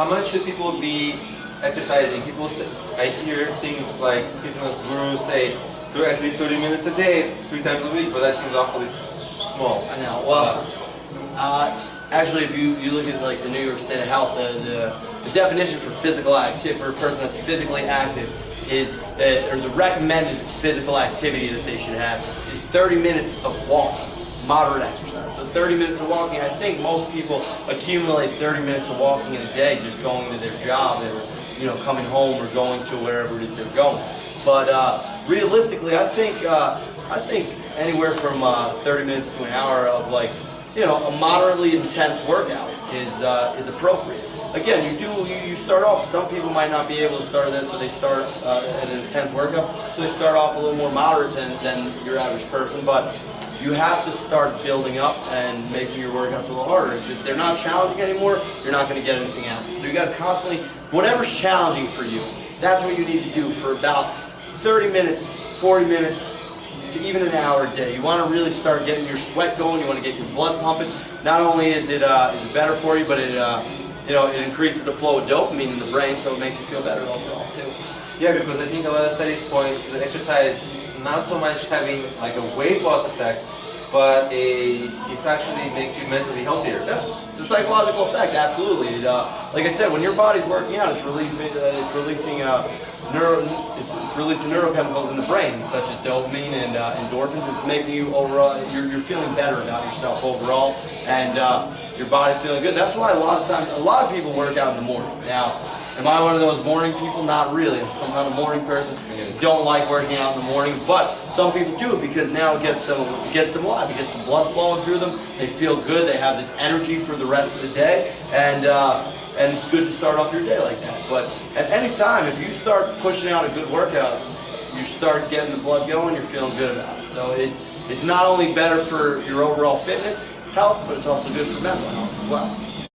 how much should people be exercising? People say, I hear things like fitness gurus say do at least 30 minutes a day, 3 times a week, but that seems awfully small. I know. Well, actually, if you look at like the New York State of Health, the definition for physical activity for a person that's physically active is that, or the recommended physical activity that they should have is 30 minutes of walking, moderate exercise. So 30 minutes of walking. I think most people accumulate 30 minutes of walking in a day just going to their job or coming home or going to wherever it is they're going. But realistically, I think anywhere from 30 minutes to an hour of a moderately intense workout is appropriate. Again, you start off. Some people might not be able to start that, so they start at an intense workout. So they start off a little more moderate than your average person. But you have to start building up and making your workouts a little harder. If they're not challenging anymore, you're not going to get anything out. So you got to constantly, whatever's challenging for you, that's what you need to do for about 30 minutes, 40 minutes, to even an hour a day. You want to really start getting your sweat going. You want to get your blood pumping. Not only is it better for you, but it increases the flow of dopamine in the brain, so it makes you feel better overall too. Yeah, because I think a lot of studies point to the exercise not so much having like a weight loss effect, but it actually makes you mentally healthier. Yeah, it's a psychological effect, absolutely. Like I said, when your body's working out, it's releasing neurochemicals in the brain, such as dopamine and endorphins. It's making you overall, you're feeling better about yourself overall, and your body's feeling good. That's why a lot of people work out in the morning. Now, am I one of those morning people? Not really. I'm not a morning person. I don't like working out in the morning, but some people do it because now it gets them alive. It gets the blood flowing through them. They feel good. They have this energy for the rest of the day, and it's good to start off your day like that. But at any time, if you start pushing out a good workout, you start getting the blood going. You're feeling good about it. So it's not only better for your overall fitness health, but it's also good for mental health as well.